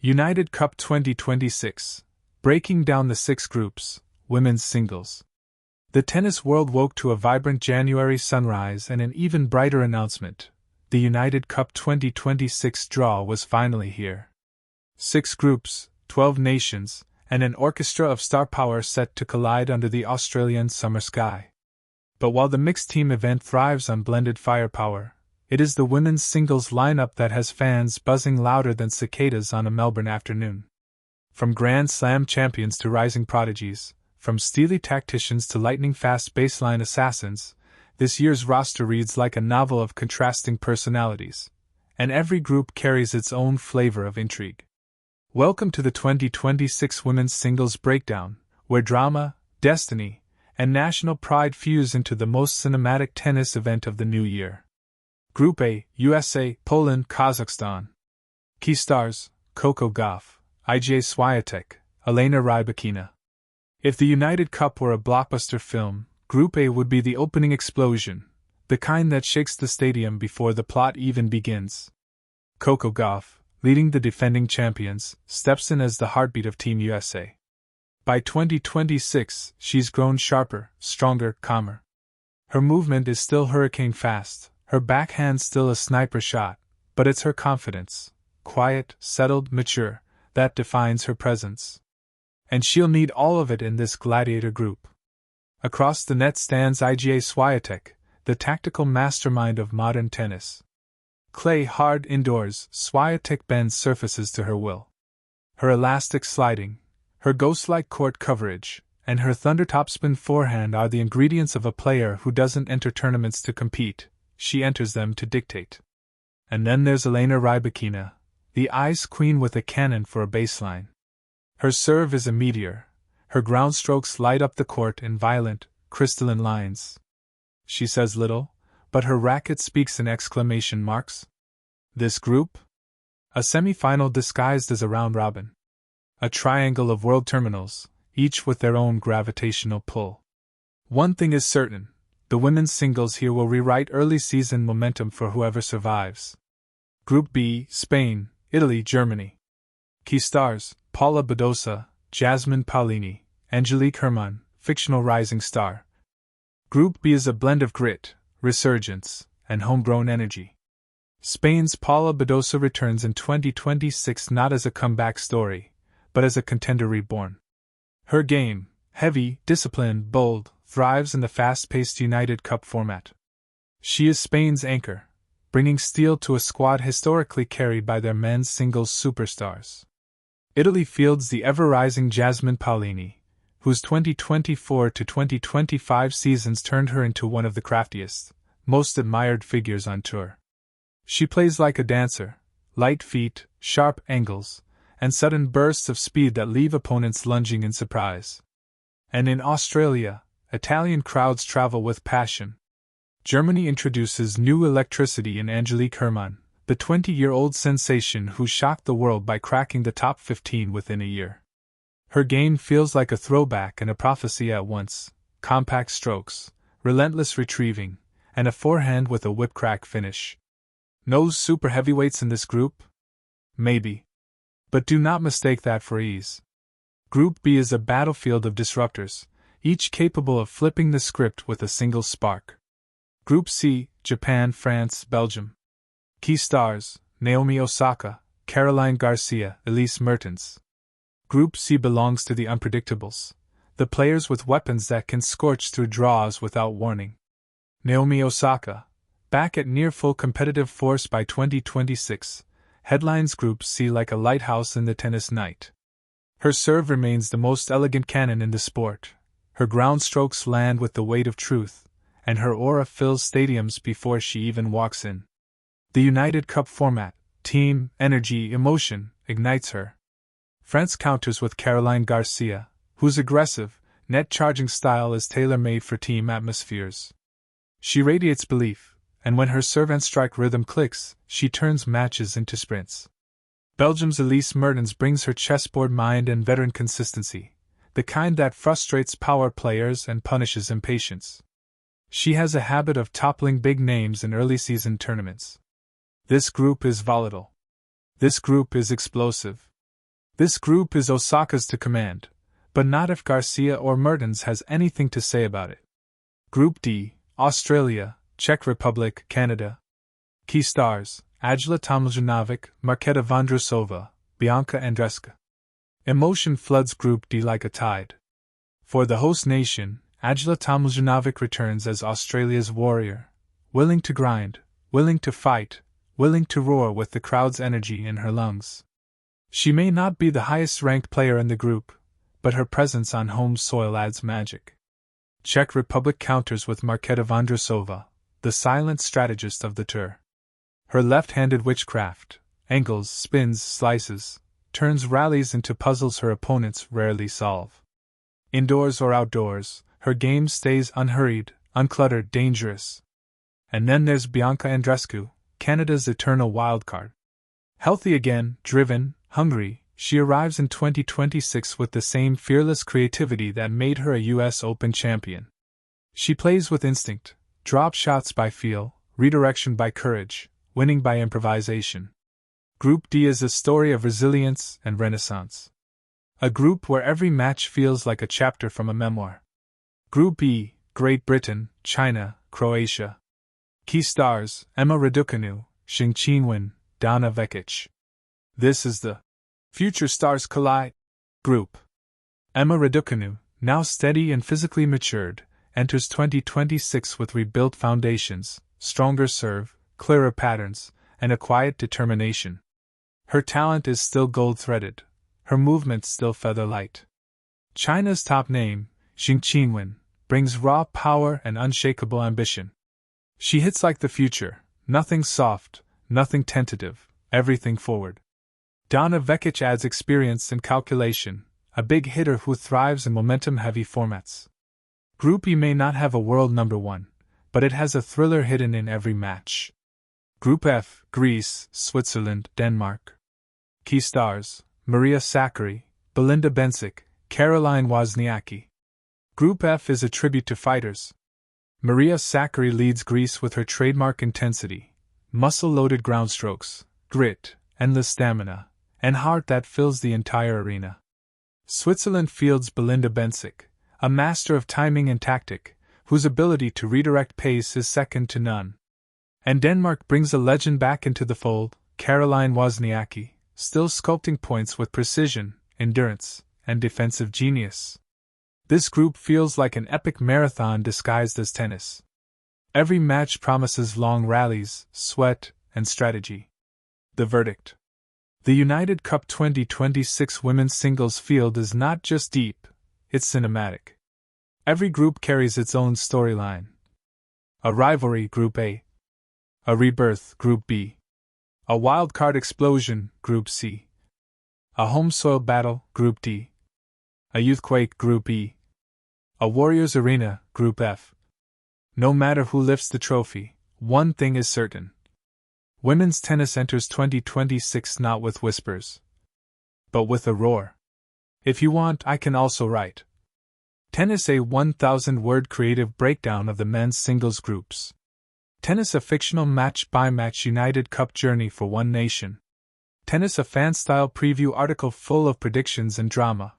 United Cup 2026. Breaking down the 6 groups, women's singles. The tennis world woke to a vibrant January sunrise and an even brighter announcement. The United Cup 2026 draw was finally here. 6 groups, 12 nations, and an orchestra of star power set to collide under the Australian summer sky. But while the mixed team event thrives on blended firepower, it is the women's singles lineup that has fans buzzing louder than cicadas on a Melbourne afternoon. From Grand Slam champions to rising prodigies, from steely tacticians to lightning-fast baseline assassins, this year's roster reads like a novel of contrasting personalities, and every group carries its own flavor of intrigue. Welcome to the 2026 Women's Singles Breakdown, where drama, destiny, and national pride fuse into the most cinematic tennis event of the new year. Group A, USA, Poland, Kazakhstan. Key stars: Coco Gauff, Iga Swiatek, Elena Rybakina. If the United Cup were a blockbuster film, Group A would be the opening explosion, the kind that shakes the stadium before the plot even begins. Coco Gauff, leading the defending champions, steps in as the heartbeat of Team USA. By 2026, she's grown sharper, stronger, calmer. Her movement is still hurricane fast, her backhand still a sniper shot, but it's her confidence, quiet, settled, mature, that defines her presence. And she'll need all of it in this gladiator group. Across the net stands Iga Swiatek, the tactical mastermind of modern tennis. Clay hard indoors, Swiatek bends surfaces to her will. Her elastic sliding, her ghost-like court coverage, and her thunder-topspin forehand are the ingredients of a player who doesn't enter tournaments to compete, she enters them to dictate. And then there's Elena Rybakina, the ice queen with a cannon for a baseline. Her serve is a meteor, her ground strokes light up the court in violent, crystalline lines. She says little, but her racket speaks in exclamation marks. This group? A semi-final disguised as a round-robin. A triangle of world terminals, each with their own gravitational pull. One thing is certain, the women's singles here will rewrite early season momentum for whoever survives. Group B, Spain, Italy, Germany. Key stars: Paula Badosa, Jasmine Paolini, Angelique Herman, fictional rising star. Group B is a blend of grit, resurgence, and homegrown energy. Spain's Paula Badosa returns in 2026 not as a comeback story, but as a contender reborn. Her game, heavy, disciplined, bold, thrives in the fast-paced United Cup format. She is Spain's anchor, bringing steel to a squad historically carried by their men's singles superstars. Italy fields the ever-rising Jasmine Paolini, whose 2024 to 2025 seasons turned her into one of the craftiest, most admired figures on tour. She plays like a dancer, light feet, sharp angles, and sudden bursts of speed that leave opponents lunging in surprise. And in Australia, Italian crowds travel with passion. Germany introduces new electricity in Angelique Herman, the 20-year-old sensation who shocked the world by cracking the top 15 within a year. Her game feels like a throwback and a prophecy at once: compact strokes, relentless retrieving, and a forehand with a whip-crack finish. No super heavyweights in this group? Maybe. But do not mistake that for ease. Group B is a battlefield of disruptors, each capable of flipping the script with a single spark. Group C, Japan, France, Belgium. Key stars: Naomi Osaka, Caroline Garcia, Elise Mertens. Group C belongs to the unpredictables, the players with weapons that can scorch through draws without warning. Naomi Osaka, back at near full competitive force by 2026, headlines Group C like a lighthouse in the tennis night. Her serve remains the most elegant cannon in the sport, her ground strokes land with the weight of truth, and her aura fills stadiums before she even walks in. The United Cup format, team, energy, emotion, ignites her. France counters with Caroline Garcia, whose aggressive, net-charging style is tailor-made for team atmospheres. She radiates belief, and when her serve and strike rhythm clicks, she turns matches into sprints. Belgium's Elise Mertens brings her chessboard mind and veteran consistency, the kind that frustrates power players and punishes impatience. She has a habit of toppling big names in early season tournaments. This group is volatile. This group is explosive. This group is Osaka's to command, but not if Garcia or Mertens has anything to say about it. Group D, Australia, Czech Republic, Canada. Key stars: Angela Tomljanovic, Marketa Vondrousova, Bianca Andreescu. Emotion floods Group D like a tide. For the host nation, Angela Tomljanovic returns as Australia's warrior, willing to grind, willing to fight, willing to roar with the crowd's energy in her lungs. She may not be the highest-ranked player in the group, but her presence on home soil adds magic. Czech Republic counters with Marketa Vondrousova, the silent strategist of the tour. Her left-handed witchcraft, angles, spins, slices, turns rallies into puzzles her opponents rarely solve. Indoors or outdoors, her game stays unhurried, uncluttered, dangerous. And then there's Bianca Andreescu, Canada's eternal wildcard. Healthy again, driven, hungry, she arrives in 2026 with the same fearless creativity that made her a US Open champion. She plays with instinct, drop shots by feel, redirection by courage, winning by improvisation. Group D is a story of resilience and renaissance. A group where every match feels like a chapter from a memoir. Group E, Great Britain, China, Croatia. Key stars: Emma Raducanu, Xing Qinwen, Donna Vekic. This is the Future Stars Collide group. Emma Raducanu, now steady and physically matured, enters 2026 with rebuilt foundations, stronger serve, clearer patterns, and a quiet determination. Her talent is still gold-threaded, her movement still feather-light. China's top name, Xing Qinwen, brings raw power and unshakable ambition. She hits like the future, nothing soft, nothing tentative, everything forward. Donna Vekic adds experience and calculation, a big hitter who thrives in momentum-heavy formats. Group E may not have a world number one, but it has a thriller hidden in every match. Group F, Greece, Switzerland, Denmark. Key stars: Maria Sakkari, Belinda Bencic, Caroline Wozniacki. Group F is a tribute to fighters. Maria Sakkari leads Greece with her trademark intensity, muscle-loaded ground strokes, grit, endless stamina, and heart that fills the entire arena. Switzerland fields Belinda Bencic, a master of timing and tactic, whose ability to redirect pace is second to none. And Denmark brings a legend back into the fold, Caroline Wozniacki, still sculpting points with precision, endurance, and defensive genius. This group feels like an epic marathon disguised as tennis. Every match promises long rallies, sweat, and strategy. The verdict: the United Cup 2026 women's singles field is not just deep, it's cinematic. Every group carries its own storyline. A rivalry, Group A. A rebirth, Group B. A wildcard explosion, Group C. A home soil battle, Group D. A youthquake, Group E. A warrior's arena, Group F. No matter who lifts the trophy, one thing is certain. Women's tennis enters 2026 not with whispers, but with a roar. If you want, I can also write. Tennis, a 1,000-word creative breakdown of the men's singles groups. Tennis, a fictional match-by-match United Cup journey for one nation. Tennis, a fan-style preview article full of predictions and drama.